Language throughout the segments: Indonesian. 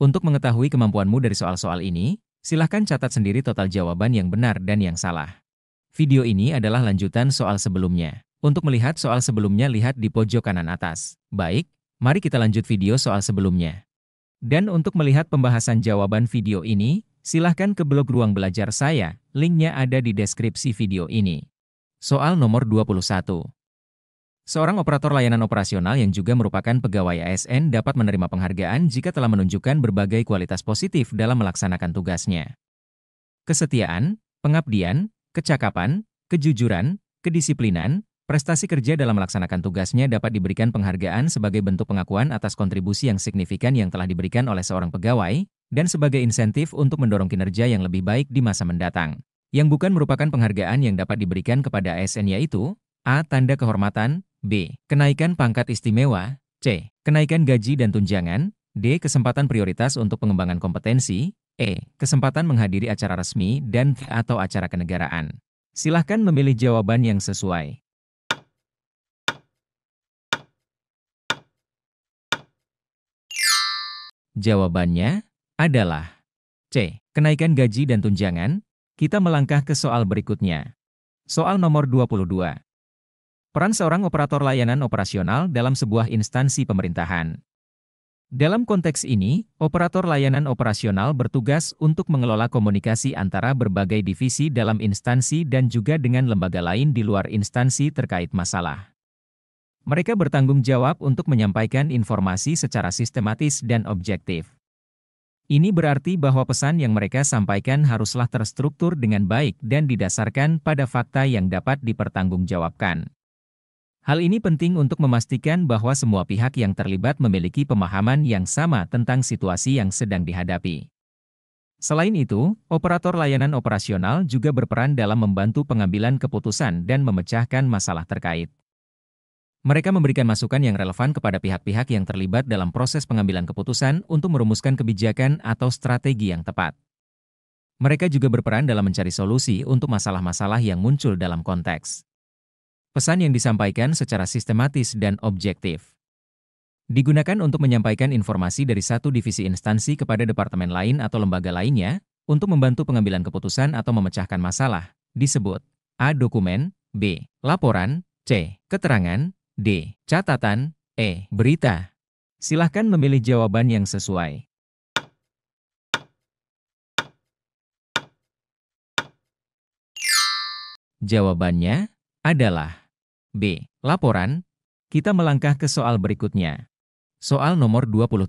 Untuk mengetahui kemampuanmu dari soal-soal ini, silahkan catat sendiri total jawaban yang benar dan yang salah. Video ini adalah lanjutan soal sebelumnya. Untuk melihat soal sebelumnya, lihat di pojok kanan atas. Baik, mari kita lanjut video soal sebelumnya. Dan untuk melihat pembahasan jawaban video ini, silahkan ke blog Ruang Belajar saya, linknya ada di deskripsi video ini. Soal nomor 21. Seorang operator layanan operasional yang juga merupakan pegawai ASN dapat menerima penghargaan jika telah menunjukkan berbagai kualitas positif dalam melaksanakan tugasnya. Kesetiaan, pengabdian, kecakapan, kejujuran, kedisiplinan, prestasi kerja dalam melaksanakan tugasnya dapat diberikan penghargaan sebagai bentuk pengakuan atas kontribusi yang signifikan yang telah diberikan oleh seorang pegawai, dan sebagai insentif untuk mendorong kinerja yang lebih baik di masa mendatang. Yang bukan merupakan penghargaan yang dapat diberikan kepada ASN yaitu A. Tanda kehormatan, B. Kenaikan pangkat istimewa, C. Kenaikan gaji dan tunjangan, D. Kesempatan prioritas untuk pengembangan kompetensi, E. Kesempatan menghadiri acara resmi, dan D. Atau acara kenegaraan. Silahkan memilih jawaban yang sesuai. Jawabannya adalah C. Kenaikan gaji dan tunjangan. Kita melangkah ke soal berikutnya. Soal nomor 22. Peran seorang operator layanan operasional dalam sebuah instansi pemerintahan. Dalam konteks ini, operator layanan operasional bertugas untuk mengelola komunikasi antara berbagai divisi dalam instansi dan juga dengan lembaga lain di luar instansi terkait masalah. Mereka bertanggung jawab untuk menyampaikan informasi secara sistematis dan objektif. Ini berarti bahwa pesan yang mereka sampaikan haruslah terstruktur dengan baik dan didasarkan pada fakta yang dapat dipertanggungjawabkan. Hal ini penting untuk memastikan bahwa semua pihak yang terlibat memiliki pemahaman yang sama tentang situasi yang sedang dihadapi. Selain itu, operator layanan operasional juga berperan dalam membantu pengambilan keputusan dan memecahkan masalah terkait. Mereka memberikan masukan yang relevan kepada pihak-pihak yang terlibat dalam proses pengambilan keputusan untuk merumuskan kebijakan atau strategi yang tepat. Mereka juga berperan dalam mencari solusi untuk masalah-masalah yang muncul dalam konteks. Pesan yang disampaikan secara sistematis dan objektif digunakan untuk menyampaikan informasi dari satu divisi instansi kepada departemen lain atau lembaga lainnya untuk membantu pengambilan keputusan atau memecahkan masalah, disebut A. Dokumen, B. Laporan, C. Keterangan, D. Catatan, E. Berita. Silahkan memilih jawaban yang sesuai. Jawabannya adalah B. Laporan. Kita melangkah ke soal berikutnya. Soal nomor 23.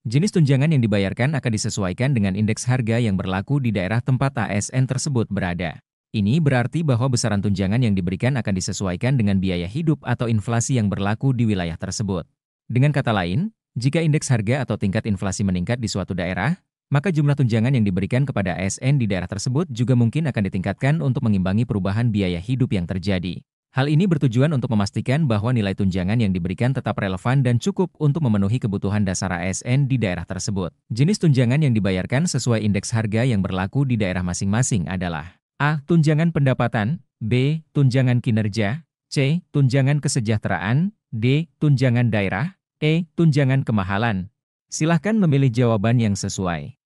Jenis tunjangan yang dibayarkan akan disesuaikan dengan indeks harga yang berlaku di daerah tempat ASN tersebut berada. Ini berarti bahwa besaran tunjangan yang diberikan akan disesuaikan dengan biaya hidup atau inflasi yang berlaku di wilayah tersebut. Dengan kata lain, jika indeks harga atau tingkat inflasi meningkat di suatu daerah, maka jumlah tunjangan yang diberikan kepada ASN di daerah tersebut juga mungkin akan ditingkatkan untuk mengimbangi perubahan biaya hidup yang terjadi. Hal ini bertujuan untuk memastikan bahwa nilai tunjangan yang diberikan tetap relevan dan cukup untuk memenuhi kebutuhan dasar ASN di daerah tersebut. Jenis tunjangan yang dibayarkan sesuai indeks harga yang berlaku di daerah masing-masing adalah A. Tunjangan pendapatan, B. Tunjangan kinerja, C. Tunjangan kesejahteraan, D. Tunjangan daerah, E. Tunjangan kemahalan. Silahkan memilih jawaban yang sesuai.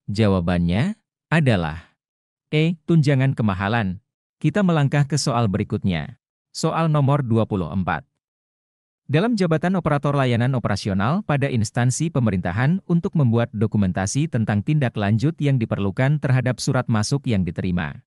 Jawabannya adalah E. Tunjangan kemahalan. Kita melangkah ke soal berikutnya. Soal nomor 24. Dalam jabatan operator layanan operasional pada instansi pemerintahan untuk membuat dokumentasi tentang tindak lanjut yang diperlukan terhadap surat masuk yang diterima.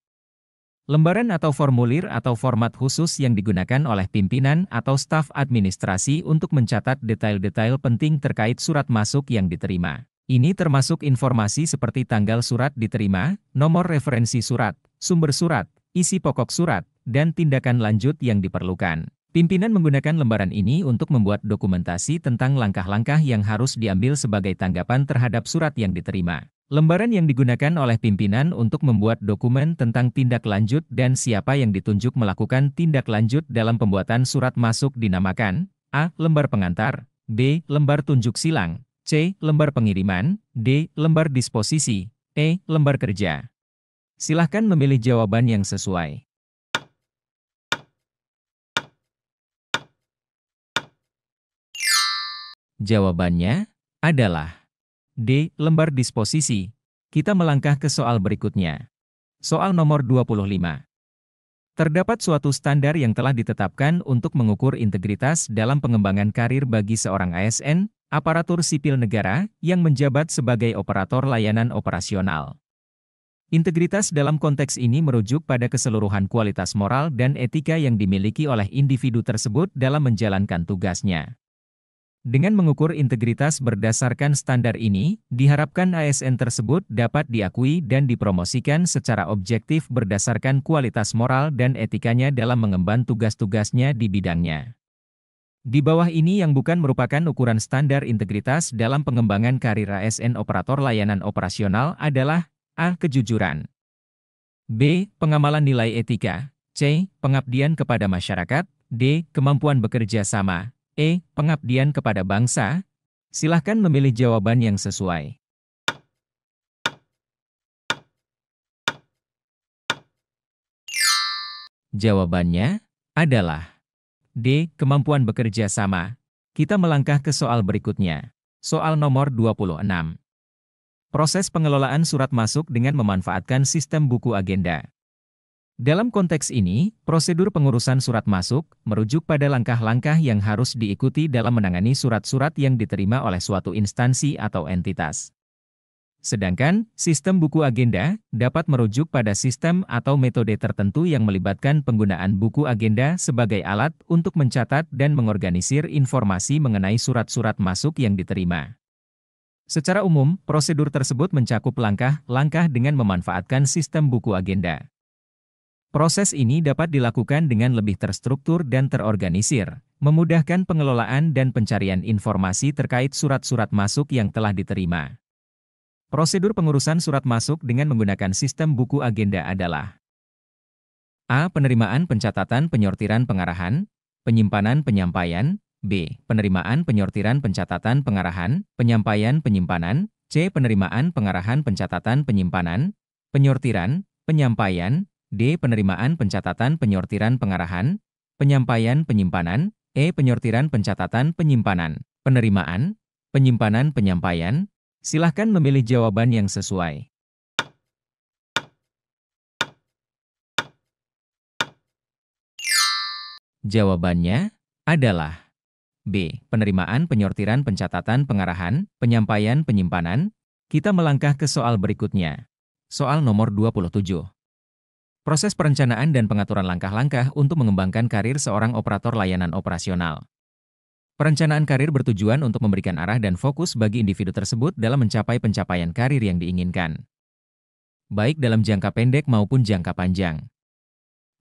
Lembaran atau formulir atau format khusus yang digunakan oleh pimpinan atau staf administrasi untuk mencatat detail-detail penting terkait surat masuk yang diterima. Ini termasuk informasi seperti tanggal surat diterima, nomor referensi surat, sumber surat, isi pokok surat, dan tindakan lanjut yang diperlukan. Pimpinan menggunakan lembaran ini untuk membuat dokumentasi tentang langkah-langkah yang harus diambil sebagai tanggapan terhadap surat yang diterima. Lembaran yang digunakan oleh pimpinan untuk membuat dokumen tentang tindak lanjut dan siapa yang ditunjuk melakukan tindak lanjut dalam pembuatan surat masuk dinamakan A. Lembar pengantar, B. Lembar tunjuk silang, C. Lembar pengiriman, D. Lembar disposisi, E. Lembar kerja. Silahkan memilih jawaban yang sesuai. Jawabannya adalah D. Lembar disposisi. Kita melangkah ke soal berikutnya. Soal nomor 25. Terdapat suatu standar yang telah ditetapkan untuk mengukur integritas dalam pengembangan karir bagi seorang ASN, aparatur sipil negara, yang menjabat sebagai operator layanan operasional. Integritas dalam konteks ini merujuk pada keseluruhan kualitas moral dan etika yang dimiliki oleh individu tersebut dalam menjalankan tugasnya. Dengan mengukur integritas berdasarkan standar ini, diharapkan ASN tersebut dapat diakui dan dipromosikan secara objektif berdasarkan kualitas moral dan etikanya dalam mengemban tugas-tugasnya di bidangnya. Di bawah ini yang bukan merupakan ukuran standar integritas dalam pengembangan karir ASN operator layanan operasional adalah A. Kejujuran, B. Pengamalan nilai etika, C. Pengabdian kepada masyarakat, D. Kemampuan bekerja sama, E. Pengabdian kepada bangsa. Silahkan memilih jawaban yang sesuai. Jawabannya adalah D. Kemampuan bekerja sama. Kita melangkah ke soal berikutnya. Soal nomor 26. Proses pengelolaan surat masuk dengan memanfaatkan sistem buku agenda. Dalam konteks ini, prosedur pengurusan surat masuk merujuk pada langkah-langkah yang harus diikuti dalam menangani surat-surat yang diterima oleh suatu instansi atau entitas. Sedangkan, sistem buku agenda dapat merujuk pada sistem atau metode tertentu yang melibatkan penggunaan buku agenda sebagai alat untuk mencatat dan mengorganisir informasi mengenai surat-surat masuk yang diterima. Secara umum, prosedur tersebut mencakup langkah-langkah dengan memanfaatkan sistem buku agenda. Proses ini dapat dilakukan dengan lebih terstruktur dan terorganisir, memudahkan pengelolaan dan pencarian informasi terkait surat-surat masuk yang telah diterima. Prosedur pengurusan surat masuk dengan menggunakan sistem buku agenda adalah A. Penerimaan pencatatan penyortiran pengarahan, penyimpanan penyampaian, B. Penerimaan penyortiran pencatatan pengarahan, penyampaian penyimpanan, C. Penerimaan pengarahan pencatatan penyimpanan, penyortiran, penyampaian, D. Penerimaan pencatatan penyortiran pengarahan, penyampaian penyimpanan, E. Penyortiran pencatatan penyimpanan, penerimaan, penyimpanan penyampaian. Silahkan memilih jawaban yang sesuai. Jawabannya adalah B. Penerimaan penyortiran pencatatan pengarahan, penyampaian penyimpanan. Kita melangkah ke soal berikutnya. Soal nomor 27. Proses perencanaan dan pengaturan langkah-langkah untuk mengembangkan karir seorang operator layanan operasional. Perencanaan karir bertujuan untuk memberikan arah dan fokus bagi individu tersebut dalam mencapai pencapaian karir yang diinginkan, baik dalam jangka pendek maupun jangka panjang.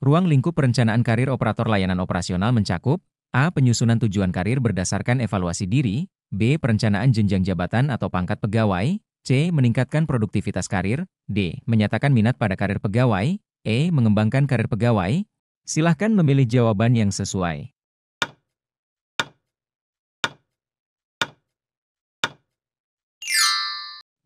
Ruang lingkup perencanaan karir operator layanan operasional mencakup A. Penyusunan tujuan karir berdasarkan evaluasi diri, B. Perencanaan jenjang jabatan atau pangkat pegawai, C. Meningkatkan produktivitas karir, D. Menyatakan minat pada karir pegawai, E. Mengembangkan karir pegawai. Silahkan memilih jawaban yang sesuai.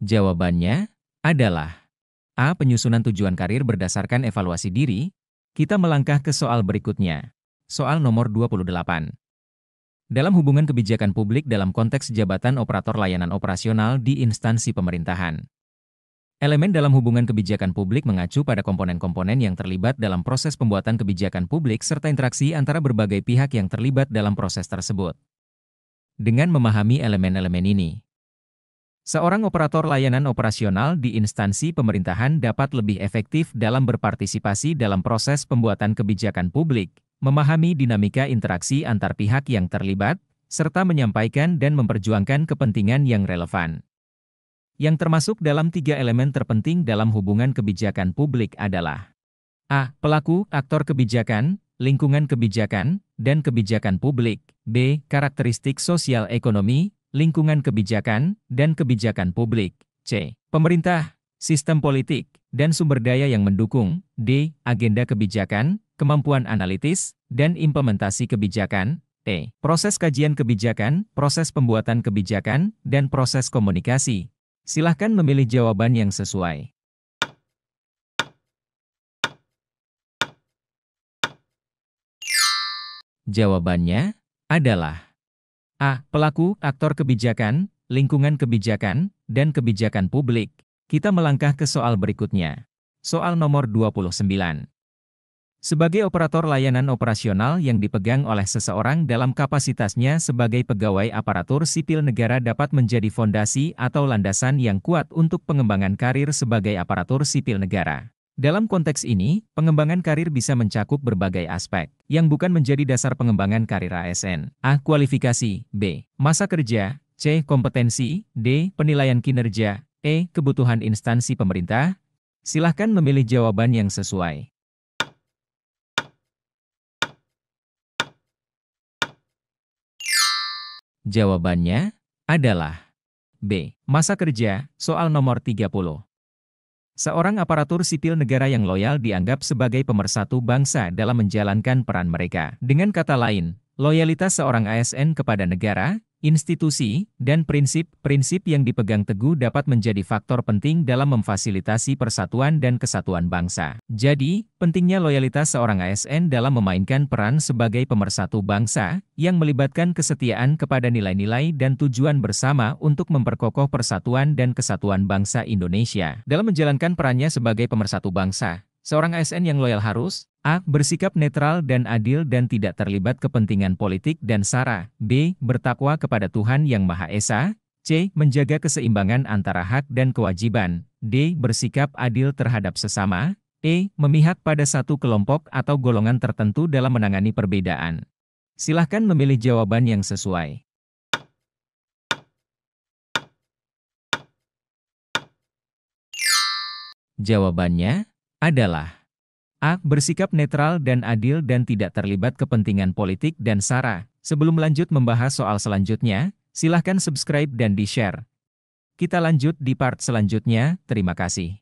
Jawabannya adalah A. Penyusunan tujuan karir berdasarkan evaluasi diri. Kita melangkah ke soal berikutnya. Soal nomor 28. Dalam hubungan kebijakan publik dalam konteks jabatan operator layanan operasional di instansi pemerintahan. Elemen dalam hubungan kebijakan publik mengacu pada komponen-komponen yang terlibat dalam proses pembuatan kebijakan publik serta interaksi antara berbagai pihak yang terlibat dalam proses tersebut. Dengan memahami elemen-elemen ini, seorang operator layanan operasional di instansi pemerintahan dapat lebih efektif dalam berpartisipasi dalam proses pembuatan kebijakan publik, memahami dinamika interaksi antar pihak yang terlibat, serta menyampaikan dan memperjuangkan kepentingan yang relevan. Yang termasuk dalam 3 elemen terpenting dalam hubungan kebijakan publik adalah A. Pelaku, aktor kebijakan, lingkungan kebijakan, dan kebijakan publik. B. Karakteristik sosial ekonomi, lingkungan kebijakan, dan kebijakan publik. C. Pemerintah, sistem politik, dan sumber daya yang mendukung. D. Agenda kebijakan, kemampuan analitis, dan implementasi kebijakan. E. Proses kajian kebijakan, proses pembuatan kebijakan, dan proses komunikasi. Silahkan memilih jawaban yang sesuai. Jawabannya adalah A. Pelaku, aktor kebijakan, lingkungan kebijakan, dan kebijakan publik. Kita melangkah ke soal berikutnya. Soal nomor 29. Sebagai operator layanan operasional yang dipegang oleh seseorang dalam kapasitasnya sebagai pegawai aparatur sipil negara dapat menjadi fondasi atau landasan yang kuat untuk pengembangan karir sebagai aparatur sipil negara. Dalam konteks ini, pengembangan karir bisa mencakup berbagai aspek, yang bukan menjadi dasar pengembangan karir ASN. A. Kualifikasi. B. Masa kerja. C. Kompetensi. D. Penilaian kinerja. E. Kebutuhan instansi pemerintah. Silahkan memilih jawaban yang sesuai. Jawabannya adalah B. Masa kerja, soal nomor 30. Seorang aparatur sipil negara yang loyal dianggap sebagai pemersatu bangsa dalam menjalankan peran mereka. Dengan kata lain, loyalitas seorang ASN kepada negara, institusi, dan prinsip-prinsip yang dipegang teguh dapat menjadi faktor penting dalam memfasilitasi persatuan dan kesatuan bangsa. Jadi, pentingnya loyalitas seorang ASN dalam memainkan peran sebagai pemersatu bangsa, yang melibatkan kesetiaan kepada nilai-nilai dan tujuan bersama untuk memperkokoh persatuan dan kesatuan bangsa Indonesia. Dalam menjalankan perannya sebagai pemersatu bangsa, seorang ASN yang loyal harus A. Bersikap netral dan adil dan tidak terlibat kepentingan politik dan sara. B. Bertakwa kepada Tuhan Yang Maha Esa. C. Menjaga keseimbangan antara hak dan kewajiban. D. Bersikap adil terhadap sesama. E. Memihak pada satu kelompok atau golongan tertentu dalam menangani perbedaan. Silahkan memilih jawaban yang sesuai. Jawabannya adalah A. Bersikap netral dan adil dan tidak terlibat kepentingan politik dan sara. Sebelum lanjut membahas soal selanjutnya, silahkan subscribe dan di-share. Kita lanjut di part selanjutnya, terima kasih.